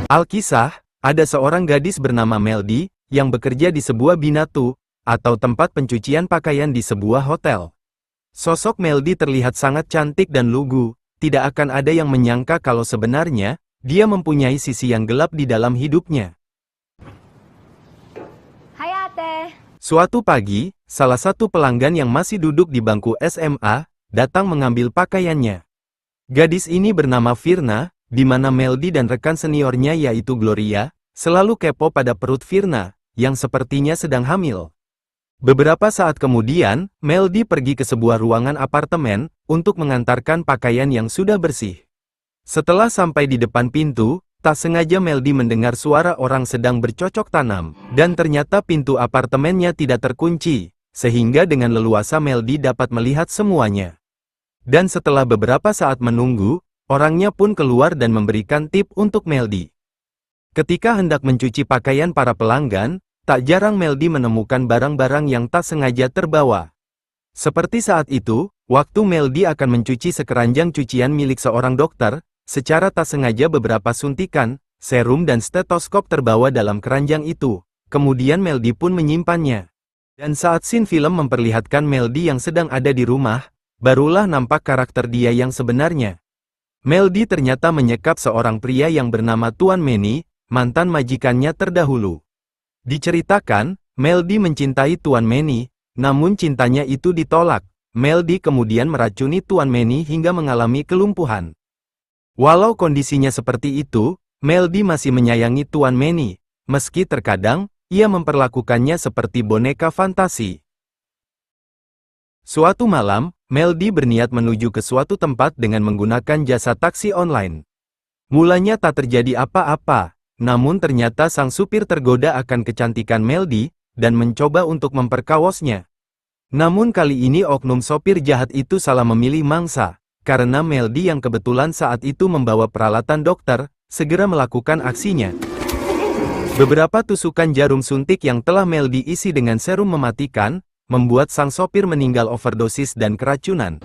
Alkisah, ada seorang gadis bernama Meldi, yang bekerja di sebuah binatu, atau tempat pencucian pakaian di sebuah hotel. Sosok Meldi terlihat sangat cantik dan lugu, tidak akan ada yang menyangka kalau sebenarnya, dia mempunyai sisi yang gelap di dalam hidupnya. Hai Ate. Suatu pagi, salah satu pelanggan yang masih duduk di bangku SMA, datang mengambil pakaiannya. Gadis ini bernama Firna, di mana Meldi dan rekan seniornya yaitu Gloria, selalu kepo pada perut Firna, yang sepertinya sedang hamil. Beberapa saat kemudian, Meldi pergi ke sebuah ruangan apartemen, untuk mengantarkan pakaian yang sudah bersih. Setelah sampai di depan pintu, tak sengaja Meldi mendengar suara orang sedang bercocok tanam, dan ternyata pintu apartemennya tidak terkunci, sehingga dengan leluasa Meldi dapat melihat semuanya. Dan setelah beberapa saat menunggu, orangnya pun keluar dan memberikan tip untuk Meldi. Ketika hendak mencuci pakaian para pelanggan, tak jarang Meldi menemukan barang-barang yang tak sengaja terbawa. Seperti saat itu, waktu Meldi akan mencuci sekeranjang cucian milik seorang dokter, secara tak sengaja beberapa suntikan, serum dan stetoskop terbawa dalam keranjang itu. Kemudian Meldi pun menyimpannya. Dan saat scene film memperlihatkan Meldi yang sedang ada di rumah, barulah nampak karakter dia yang sebenarnya. Meldi ternyata menyekap seorang pria yang bernama Tuan Manny, mantan majikannya terdahulu. Diceritakan, Meldi mencintai Tuan Manny, namun cintanya itu ditolak. Meldi kemudian meracuni Tuan Manny hingga mengalami kelumpuhan. Walau kondisinya seperti itu, Meldi masih menyayangi Tuan Manny, meski terkadang, ia memperlakukannya seperti boneka fantasi. Suatu malam, Meldi berniat menuju ke suatu tempat dengan menggunakan jasa taksi online. Mulanya tak terjadi apa-apa. Namun ternyata sang supir tergoda akan kecantikan Meldi, dan mencoba untuk memperkawosnya. Namun kali ini oknum sopir jahat itu salah memilih mangsa, karena Meldi yang kebetulan saat itu membawa peralatan dokter, segera melakukan aksinya. Beberapa tusukan jarum suntik yang telah Meldi isi dengan serum mematikan, membuat sang sopir meninggal overdosis dan keracunan.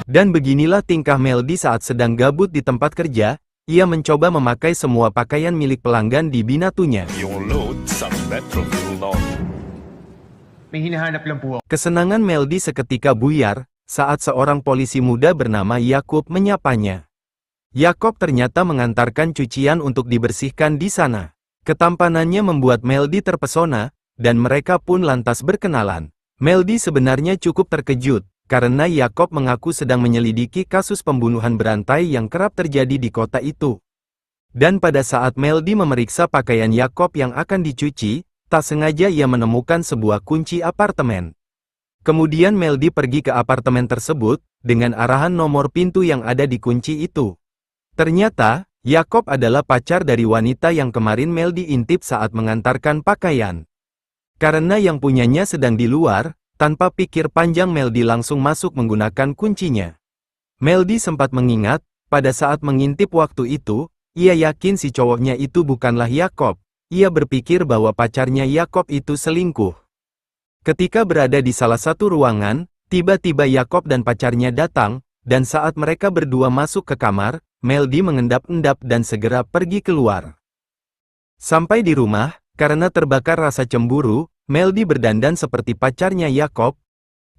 Dan beginilah tingkah Meldi saat sedang gabut di tempat kerja. Ia mencoba memakai semua pakaian milik pelanggan di binatunya. Kesenangan Meldi seketika buyar, saat seorang polisi muda bernama Yakub menyapanya. Yakob ternyata mengantarkan cucian untuk dibersihkan di sana. Ketampanannya membuat Meldi terpesona, dan mereka pun lantas berkenalan. Meldi sebenarnya cukup terkejut, karena Yakob mengaku sedang menyelidiki kasus pembunuhan berantai yang kerap terjadi di kota itu. Dan pada saat Meldi memeriksa pakaian Yakob yang akan dicuci, tak sengaja ia menemukan sebuah kunci apartemen. Kemudian Meldi pergi ke apartemen tersebut, dengan arahan nomor pintu yang ada di kunci itu. Ternyata, Yakob adalah pacar dari wanita yang kemarin Meldi intip saat mengantarkan pakaian. Karena yang punyanya sedang di luar, tanpa pikir panjang Meldi langsung masuk menggunakan kuncinya. Meldi sempat mengingat, pada saat mengintip waktu itu, ia yakin si cowoknya itu bukanlah Yakob. Ia berpikir bahwa pacarnya Yakob itu selingkuh. Ketika berada di salah satu ruangan, tiba-tiba Yakob dan pacarnya datang, dan saat mereka berdua masuk ke kamar, Meldi mengendap-endap dan segera pergi keluar. Sampai di rumah, karena terbakar rasa cemburu, Meldi berdandan seperti pacarnya Yakob,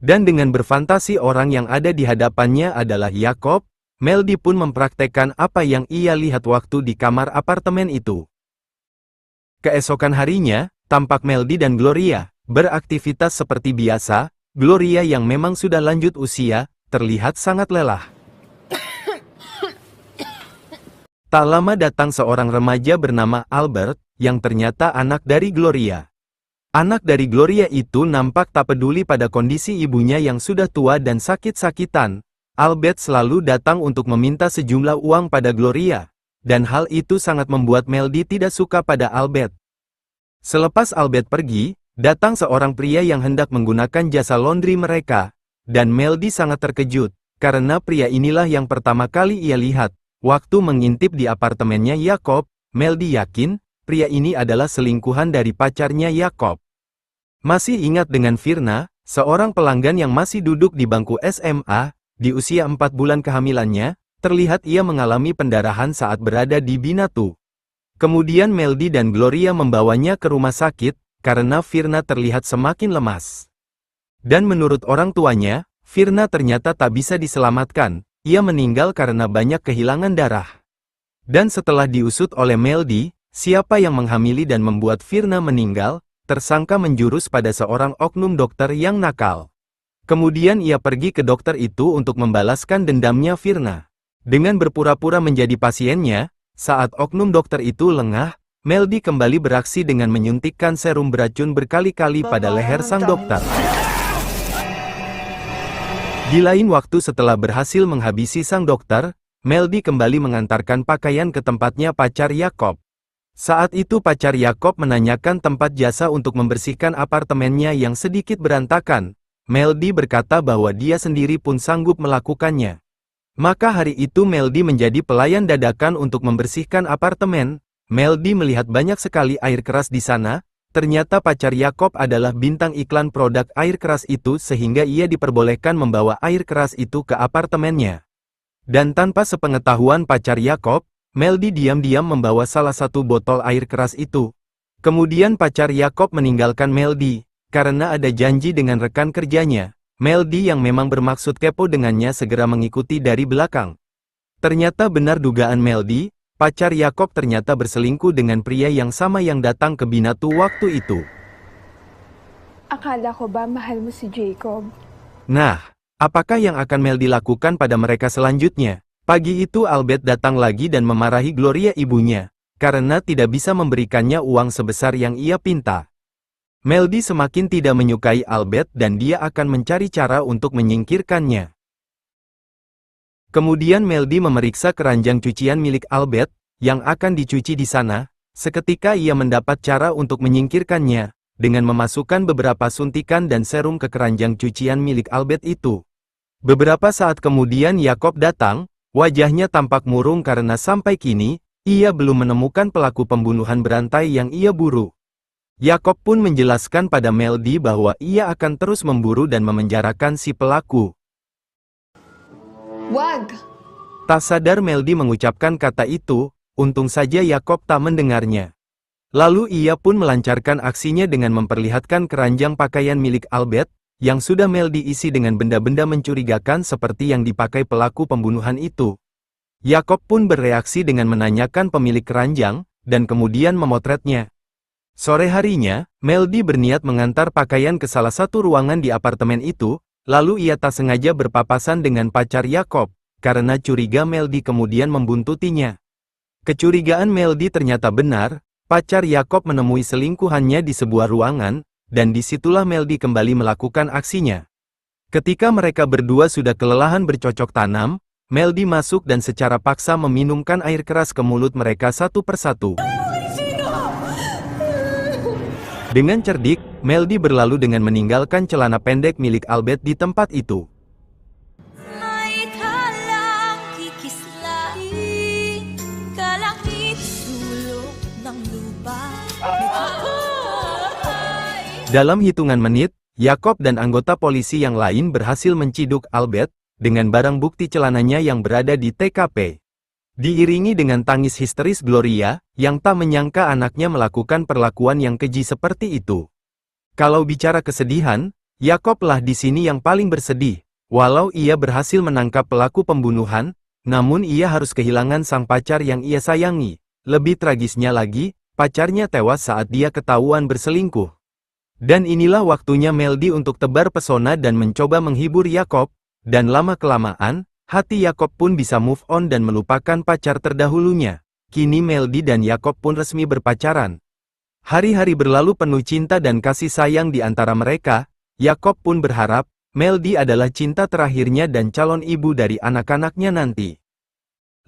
dan dengan berfantasi orang yang ada di hadapannya adalah Yakob, Meldi pun mempraktekkan apa yang ia lihat waktu di kamar apartemen itu. Keesokan harinya, tampak Meldi dan Gloria beraktivitas seperti biasa. Gloria yang memang sudah lanjut usia, terlihat sangat lelah. Tak lama datang seorang remaja bernama Albert, yang ternyata anak dari Gloria. Anak dari Gloria itu nampak tak peduli pada kondisi ibunya yang sudah tua dan sakit-sakitan. Albert selalu datang untuk meminta sejumlah uang pada Gloria, dan hal itu sangat membuat Meldi tidak suka pada Albert. Selepas Albert pergi, datang seorang pria yang hendak menggunakan jasa laundry mereka, dan Meldi sangat terkejut, karena pria inilah yang pertama kali ia lihat. Waktu mengintip di apartemennya Yakob, Meldi yakin, pria ini adalah selingkuhan dari pacarnya Yakob. Masih ingat dengan Firna, seorang pelanggan yang masih duduk di bangku SMA, di usia 4 bulan kehamilannya, Terlihat ia mengalami pendarahan saat berada di Binatu. Kemudian Melody dan Gloria membawanya ke rumah sakit, karena Virna terlihat semakin lemas. Dan menurut orang tuanya, Virna ternyata tak bisa diselamatkan, ia meninggal karena banyak kehilangan darah. Dan setelah diusut oleh Melody, siapa yang menghamili dan membuat Virna meninggal, tersangka menjurus pada seorang oknum dokter yang nakal. Kemudian ia pergi ke dokter itu untuk membalaskan dendamnya Virna. Dengan berpura-pura menjadi pasiennya, saat oknum dokter itu lengah, Melody kembali beraksi dengan menyuntikkan serum beracun berkali-kali pada leher sang dokter. Di lain waktu setelah berhasil menghabisi sang dokter, Melody kembali mengantarkan pakaian ke tempatnya pacar Yakob. Saat itu pacar Yakob menanyakan tempat jasa untuk membersihkan apartemennya yang sedikit berantakan. Melody berkata bahwa dia sendiri pun sanggup melakukannya. Maka hari itu Melody menjadi pelayan dadakan untuk membersihkan apartemen. Melody melihat banyak sekali air keras di sana. Ternyata pacar Yakob adalah bintang iklan produk air keras itu sehingga ia diperbolehkan membawa air keras itu ke apartemennya. Dan tanpa sepengetahuan pacar Yakob, Melody diam-diam membawa salah satu botol air keras itu. Kemudian pacar Yakob meninggalkan Melody, karena ada janji dengan rekan kerjanya. Melody yang memang bermaksud kepo dengannya segera mengikuti dari belakang. Ternyata benar dugaan Melody, pacar Yakob ternyata berselingkuh dengan pria yang sama yang datang ke Binatu waktu itu. Akala ko ba mahal mo si Jacob? Nah, apakah yang akan Melody lakukan pada mereka selanjutnya? Pagi itu Albert datang lagi dan memarahi Gloria ibunya, karena tidak bisa memberikannya uang sebesar yang ia pinta. Melody semakin tidak menyukai Albert dan dia akan mencari cara untuk menyingkirkannya. Kemudian Melody memeriksa keranjang cucian milik Albert, yang akan dicuci di sana. Seketika ia mendapat cara untuk menyingkirkannya, dengan memasukkan beberapa suntikan dan serum ke keranjang cucian milik Albert itu. Beberapa saat kemudian Yakob datang, wajahnya tampak murung karena sampai kini, ia belum menemukan pelaku pembunuhan berantai yang ia buru. Yakob pun menjelaskan pada Melody bahwa ia akan terus memburu dan memenjarakan si pelaku. Wag! Tak sadar Melody mengucapkan kata itu, untung saja Yakob tak mendengarnya. Lalu ia pun melancarkan aksinya dengan memperlihatkan keranjang pakaian milik Albert, yang sudah Melody isi dengan benda-benda mencurigakan seperti yang dipakai pelaku pembunuhan itu. Yakob pun bereaksi dengan menanyakan pemilik keranjang, dan kemudian memotretnya. Sore harinya, Melody berniat mengantar pakaian ke salah satu ruangan di apartemen itu, lalu ia tak sengaja berpapasan dengan pacar Yakob, karena curiga Melody kemudian membuntutinya. Kecurigaan Melody ternyata benar, pacar Yakob menemui selingkuhannya di sebuah ruangan, dan disitulah Melody kembali melakukan aksinya. Ketika mereka berdua sudah kelelahan bercocok tanam, Melody masuk dan secara paksa meminumkan air keras ke mulut mereka satu persatu. Dengan cerdik, Melody berlalu dengan meninggalkan celana pendek milik Albert di tempat itu. Dalam hitungan menit, Yakob dan anggota polisi yang lain berhasil menciduk Albert, dengan barang bukti celananya yang berada di TKP. Diiringi dengan tangis histeris Gloria, yang tak menyangka anaknya melakukan perlakuan yang keji seperti itu. Kalau bicara kesedihan, Yakob lah di sini yang paling bersedih. Walau ia berhasil menangkap pelaku pembunuhan, namun ia harus kehilangan sang pacar yang ia sayangi. Lebih tragisnya lagi, pacarnya tewas saat dia ketahuan berselingkuh. Dan inilah waktunya Melody untuk tebar pesona dan mencoba menghibur Yakob, dan lama-kelamaan, hati Yakob pun bisa move on dan melupakan pacar terdahulunya. Kini Melody dan Yakob pun resmi berpacaran. Hari-hari berlalu penuh cinta dan kasih sayang di antara mereka. Yakob pun berharap, Melody adalah cinta terakhirnya dan calon ibu dari anak-anaknya nanti.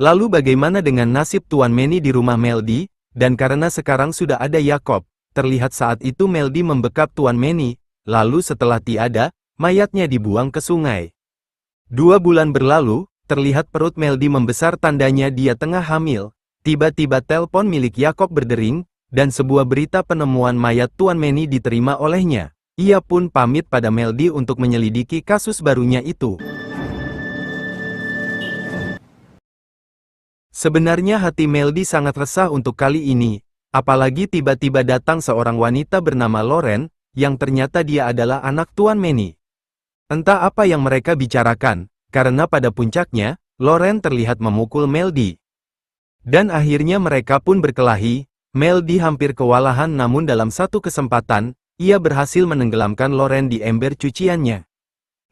Lalu bagaimana dengan nasib Tuan Manny di rumah Melody? Dan karena sekarang sudah ada Yakob, terlihat saat itu Melody membekap Tuan Manny, lalu setelah tiada, mayatnya dibuang ke sungai. 2 bulan berlalu, terlihat perut Melody membesar tandanya dia tengah hamil. Tiba-tiba telepon milik Yakob berdering, dan sebuah berita penemuan mayat Tuan Manny diterima olehnya. Ia pun pamit pada Melody untuk menyelidiki kasus barunya itu. Sebenarnya hati Melody sangat resah untuk kali ini, apalagi tiba-tiba datang seorang wanita bernama Loren, yang ternyata dia adalah anak Tuan Manny. Entah apa yang mereka bicarakan, karena pada puncaknya, Loren terlihat memukul Melody. Dan akhirnya mereka pun berkelahi. Melody hampir kewalahan, namun dalam satu kesempatan, ia berhasil menenggelamkan Loren di ember cuciannya.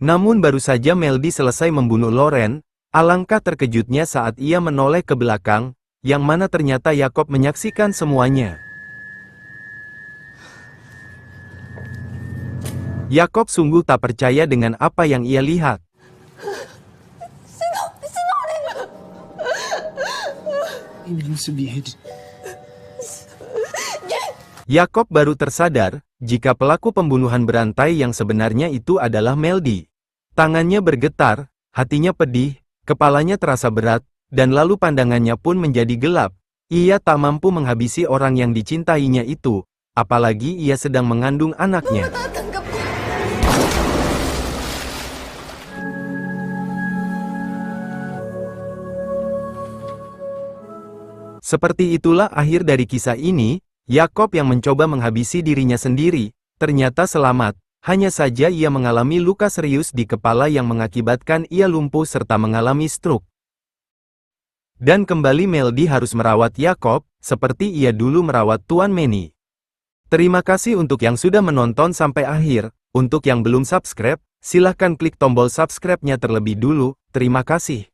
Namun baru saja Melody selesai membunuh Loren, alangkah terkejutnya saat ia menoleh ke belakang, yang mana ternyata Jacob menyaksikan semuanya. Jacob sungguh tak percaya dengan apa yang ia lihat. Jacob baru tersadar, jika pelaku pembunuhan berantai yang sebenarnya itu adalah Melody. Tangannya bergetar, hatinya pedih, kepalanya terasa berat, dan lalu pandangannya pun menjadi gelap. Ia tak mampu menghabisi orang yang dicintainya itu, apalagi ia sedang mengandung anaknya. Seperti itulah akhir dari kisah ini. Jacob yang mencoba menghabisi dirinya sendiri, ternyata selamat. Hanya saja ia mengalami luka serius di kepala yang mengakibatkan ia lumpuh serta mengalami stroke. Dan kembali Melody harus merawat Jacob, seperti ia dulu merawat Tuan Manny. Terima kasih untuk yang sudah menonton sampai akhir. Untuk yang belum subscribe, silahkan klik tombol subscribe-nya terlebih dulu. Terima kasih.